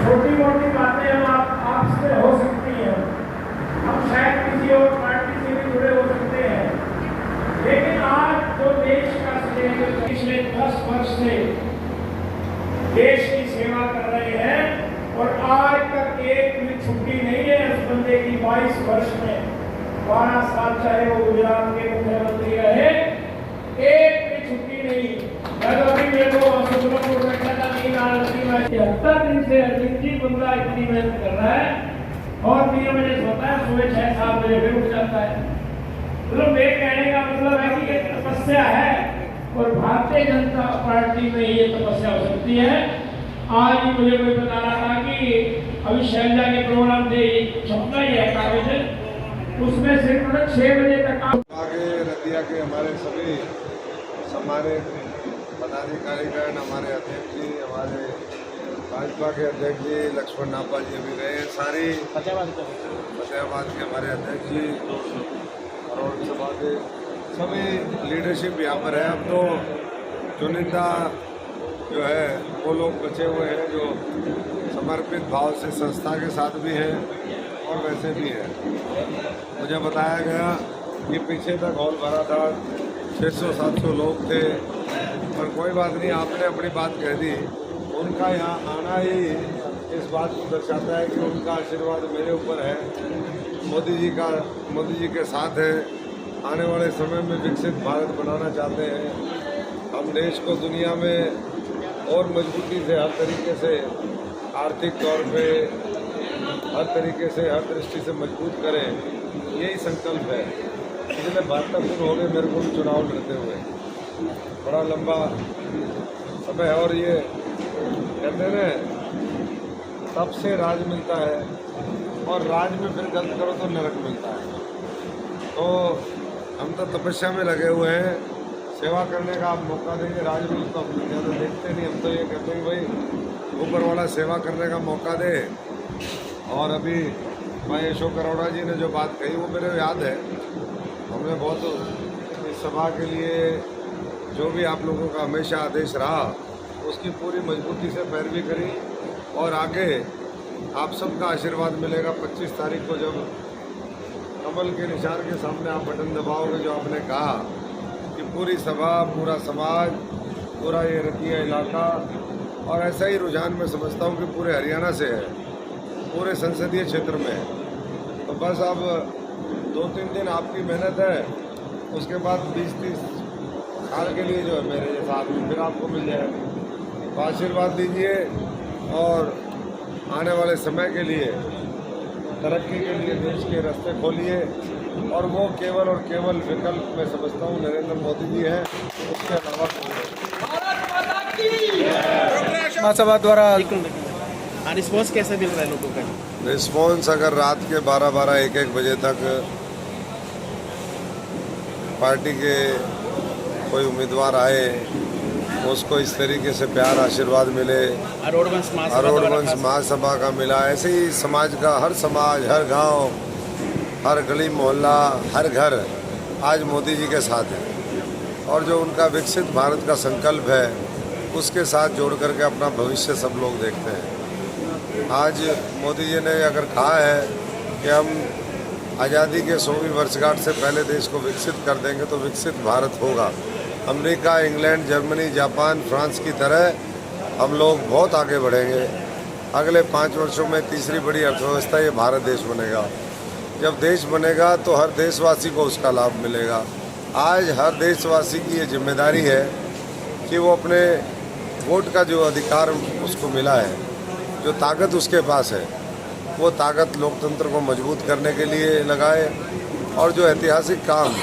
छोटी मोटी बातें हम आपसे हो सकती हैं, हम शायद किसी और पार्टी से भी जुड़े हो सकते हैं, लेकिन आज जो देश का पिछले 10 वर्ष से देश की सेवा कर रहे हैं और आज तक एक भी छुट्टी नहीं है इस बंदे की। 22 वर्ष में 12 साल चाहे वो गुजरात के मुख्यमंत्री रहे, एक भी छुट्टी नहीं। अभी मेरे को 73 दिन से अरविंद जी बंदा इतनी मेहनत कर रहा है और 3 बजे सोता है, सुबह 6-7 बजे फिर उठ जाता है। मतलब मेरे कहने का मतलब है कि ये तपस्या है और भारतीय जनता पार्टी में ये तपस्या हो सकती है। आज ही मुझे कोई बता रहा था कि अभी शैलजा के प्रोग्राम से छपना ही है कागज, उसमें सिर्फ 6 बजे तक आगे रतिया के हमारे सभी सम्मानित पदाधिकारीगण, हमारे अध्यक्ष जी, हमारे भाजपा के अध्यक्ष जी लक्ष्मण नापा जी अभी गए, सारी फतेहाबाद के हमारे अध्यक्ष जी और सभा के सभी लीडरशिप यहाँ पर है। अब तो चुनिंदा जो है वो लोग बचे हुए हैं जो समर्पित भाव से संस्था के साथ भी हैं और वैसे भी हैं। मुझे बताया गया कि पीछे तक हॉल भरा था, 600-700 लोग थे, पर कोई बात नहीं, आपने अपनी बात कह दी। उनका यहाँ आना ही इस बात को दर्शाता है कि उनका आशीर्वाद मेरे ऊपर है, मोदी जी के साथ है। आने वाले समय में विकसित भारत बनाना चाहते हैं। हम देश को दुनिया में और मजबूती से हर तरीके से, आर्थिक तौर पे हर तरीके से, हर दृष्टि से मजबूत करें, यही संकल्प है। पिछले 72 दिन हो गए मेरे को भी चुनाव लड़ते हुए, बड़ा लंबा समय है। और ये कहते हैं तब से राज मिलता है और राज में फिर गलत करो तो नरक मिलता है। तो हम तो तपस्या में लगे हुए हैं, सेवा करने का आप मौका देंगे। राज मिल तो हम ज़्यादा देखते नहीं, हम तो ये कहते हैं भाई ऊपर वाला सेवा करने का मौका दे। और अभी भाई अशोक अरोड़ा जी ने जो बात कही वो मेरे याद है। हमने बहुत इस सभा के लिए जो भी आप लोगों का हमेशा आदेश रहा उसकी पूरी मजबूती से पैरवी करी और आगे आप सबका आशीर्वाद मिलेगा। 25 तारीख को जब कमल के निशान के सामने आप बटन दबाओगे, जो आपने कहा कि पूरी सभा, पूरा समाज, पूरा ये रतिया इलाका, और ऐसा ही रुझान मैं समझता हूँ कि पूरे हरियाणा से है, पूरे संसदीय क्षेत्र में। तो बस अब 2-3 दिन आपकी मेहनत है, उसके बाद 20-30 साल के लिए जो है मेरे जैसा आदमी फिर आपको मिल जाएगा। तो आशीर्वाद दीजिए और आने वाले समय के लिए, तरक्की के लिए देश के रास्ते खोलिए। और वो केवल और केवल विकल्प मैं समझता हूँ नरेंद्र मोदी जी हैं, उसके अलावा महासभा द्वारा रिस्पॉन्स कैसे मिल रहा है लोगों का? रिस्पॉन्स अगर रात के 12-12, 1-1 बजे तक पार्टी के कोई उम्मीदवार आए, उसको इस तरीके से प्यार आशीर्वाद मिले, अरोड़वंश महासभा का मिला, ऐसे ही समाज का हर समाज, हर गांव, हर गली मोहल्ला, हर घर आज मोदी जी के साथ है। और जो उनका विकसित भारत का संकल्प है उसके साथ जोड़ करके अपना भविष्य सब लोग देखते हैं। आज मोदी जी ने अगर कहा है कि हम आज़ादी के 100वीं वर्षगांठ से पहले देश को विकसित कर देंगे तो विकसित भारत होगा। America, England, Germany, Japan, France की तरह हम लोग बहुत आगे बढ़ेंगे। अगले 5 वर्षों में तीसरी बड़ी अर्थव्यवस्था ये भारत देश बनेगा। जब देश बनेगा तो हर देशवासी को उसका लाभ मिलेगा। आज हर देशवासी की ये जिम्मेदारी है कि वो अपने वोट का जो अधिकार उसको मिला है, जो ताकत उसके पास है, वो ताकत लोकतंत्र को मजबूत करने के लिए लगाए। और जो ऐतिहासिक काम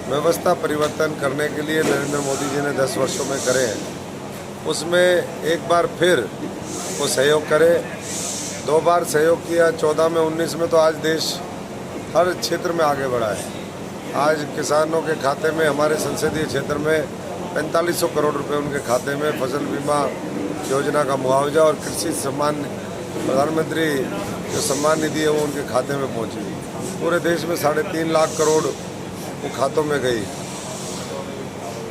व्यवस्था परिवर्तन करने के लिए नरेंद्र मोदी जी ने 10 वर्षों में करे हैं, उसमें एक बार फिर वो सहयोग करे। 2 बार सहयोग किया, 14 में, 19 में, तो आज देश हर क्षेत्र में आगे बढ़ा है। आज किसानों के खाते में, हमारे संसदीय क्षेत्र में 4500 करोड़ रुपए उनके खाते में फसल बीमा योजना का मुआवजा और कृषि सम्मान, प्रधानमंत्री जो सम्मान निधि है वो उनके खाते में पहुंची। पूरे देश में 3.5 लाख करोड़ वो खातों में गई।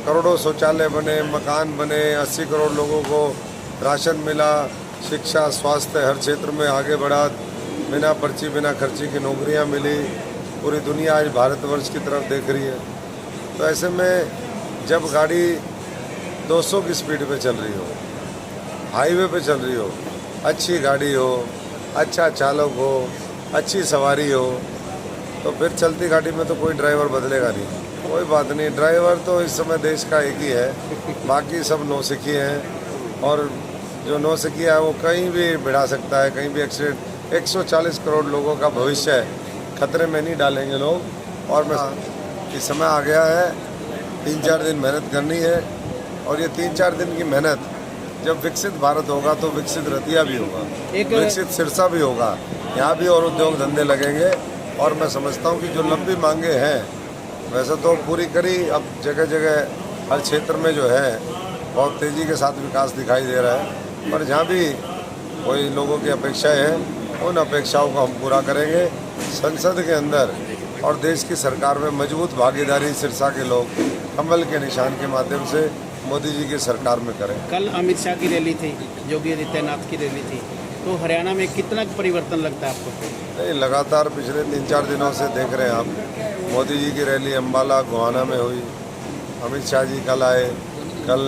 करोड़ों शौचालय बने, मकान बने, 80 करोड़ लोगों को राशन मिला, शिक्षा, स्वास्थ्य हर क्षेत्र में आगे बढ़ा, बिना पर्ची बिना खर्ची की नौकरियां मिली। पूरी दुनिया आज भारतवर्ष की तरफ देख रही है। तो ऐसे में जब गाड़ी 200 की स्पीड पे चल रही हो, हाईवे पे चल रही हो, अच्छी गाड़ी हो, अच्छा चालक हो, अच्छी सवारी हो, तो फिर चलती गाड़ी में तो कोई ड्राइवर बदलेगा नहीं। कोई बात नहीं, ड्राइवर तो इस समय देश का एक ही है, बाकी सब नौसिखी हैं। और जो नौसिखी है वो कहीं भी भिड़ा सकता है, कहीं भी एक्सीडेंट। 140 करोड़ लोगों का भविष्य खतरे में नहीं डालेंगे लोग। और मैं इस समय आ गया है, 3-4 दिन मेहनत करनी है। और ये 3-4 दिन की मेहनत जब विकसित भारत होगा तो विकसित रतिया भी होगा, विकसित सिरसा भी होगा। यहाँ भी और उद्योग धंधे लगेंगे। और मैं समझता हूँ कि जो लंबी मांगे हैं वैसे तो पूरी करी, अब जगह जगह हर क्षेत्र में जो है बहुत तेज़ी के साथ विकास दिखाई दे रहा है। पर जहाँ भी कोई लोगों की अपेक्षाएं हैं उन अपेक्षाओं को हम पूरा करेंगे। संसद के अंदर और देश की सरकार में मजबूत भागीदारी सिरसा के लोग कमल के निशान के माध्यम से मोदी जी की सरकार में करें। कल अमित शाह की रैली थी, योगी आदित्यनाथ की रैली थी, तो हरियाणा में कितना परिवर्तन लगता है आपको? नहीं, लगातार पिछले 3-4 दिनों से देख रहे हैं आप, मोदी जी की रैली अम्बाला गोहाना में हुई, अमित शाह जी कल आए, कल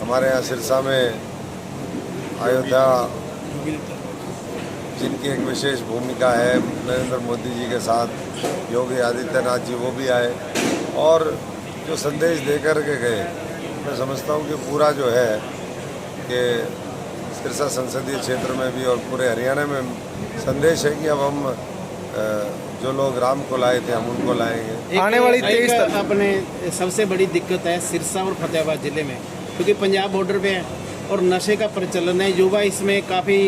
हमारे यहाँ सिरसा में अयोध्या जिनकी एक विशेष भूमिका है नरेंद्र मोदी जी के साथ, योगी आदित्यनाथ जी वो भी आए और जो संदेश देकर के गए। मैं समझता हूँ कि पूरा जो है कि सिरसा संसदीय क्षेत्र में भी और पूरे हरियाणा में संदेश है कि अब हम जो लोग राम को लाए थे हम उनको लाएंगे। आने वाली 23 अपने सबसे बड़ी दिक्कत है सिरसा और फतेहाबाद जिले में, क्योंकि पंजाब बॉर्डर पे है और नशे का प्रचलन है। युवा इसमें काफ़ी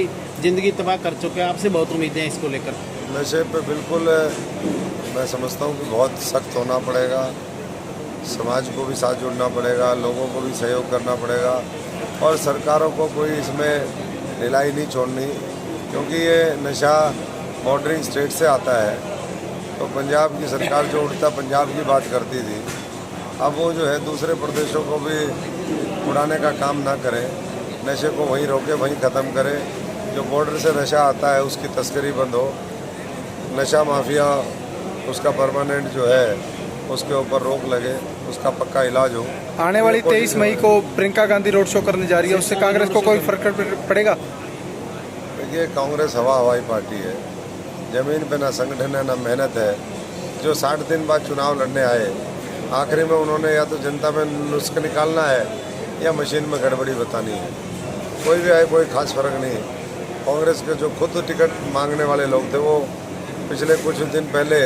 ज़िंदगी तबाह कर चुके हैं। आपसे बहुत उम्मीदें हैं इसको लेकर। नशे पे बिल्कुल मैं समझता हूँ कि बहुत सख्त होना पड़ेगा, समाज को भी साथ जुड़ना पड़ेगा, लोगों को भी सहयोग करना पड़ेगा और सरकारों को कोई इसमें ढिलाई नहीं छोड़नी, क्योंकि ये नशा बॉर्डरिंग स्टेट से आता है। तो पंजाब की सरकार जो उड़ता पंजाब की बात करती थी, अब वो जो है दूसरे प्रदेशों को भी उड़ाने का काम ना करें, नशे को वहीं रोके, वहीं ख़त्म करें। जो बॉर्डर से नशा आता है उसकी तस्करी बंद हो, नशा माफिया उसका परमानेंट जो है उसके ऊपर रोक लगे, उसका पक्का इलाज हो। आने वाली 23 मई को प्रियंका गांधी रोड शो करने जा रही है, उससे कांग्रेस को कोई फर्क पड़ेगा? देखिए, कांग्रेस हवाई पार्टी है, ज़मीन पे ना संगठन है ना मेहनत है। जो 60 दिन बाद चुनाव लड़ने आए, आखिरी में उन्होंने या तो जनता में नुस्ख निकालना है या मशीन में गड़बड़ी बतानी है। कोई भी आए कोई खास फर्क नहीं। कांग्रेस के जो खुद टिकट मांगने वाले लोग थे वो पिछले कुछ दिन पहले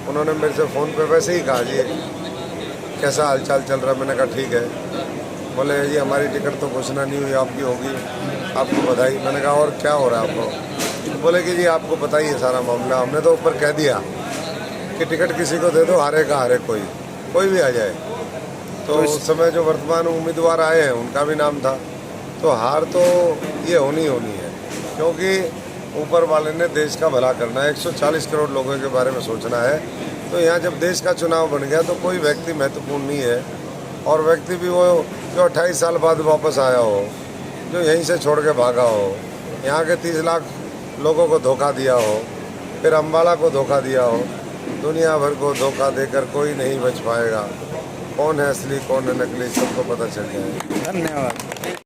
उन्होंने मेरे से फ़ोन पे वैसे ही कहा, जी कैसा हालचाल चल रहा है? मैंने कहा ठीक है। बोले जी हमारी टिकट तो घोषणा नहीं हुई, आपकी होगी, आपको बधाई। मैंने कहा और क्या हो रहा है आपको? तो बोले कि जी आपको पता ही है सारा मामला, हमने तो ऊपर कह दिया कि टिकट किसी को दे दो, हारे का हारे, कोई भी आ जाए। तो उस समय जो वर्तमान उम्मीदवार आए हैं उनका भी नाम था। तो हार तो ये होनी है, क्योंकि ऊपर वाले ने देश का भला करना है, 140 करोड़ लोगों के बारे में सोचना है। तो यहाँ जब देश का चुनाव बन गया तो कोई व्यक्ति महत्वपूर्ण नहीं है। और व्यक्ति भी वो जो 28 साल बाद वापस आया हो, जो यहीं से छोड़ के भागा हो, यहाँ के 30 लाख लोगों को धोखा दिया हो, फिर अम्बाला को धोखा दिया हो, दुनिया भर को धोखा देकर कोई नहीं बच पाएगा। कौन है असली कौन है नकली सबको पता चल जाएगा। धन्यवाद।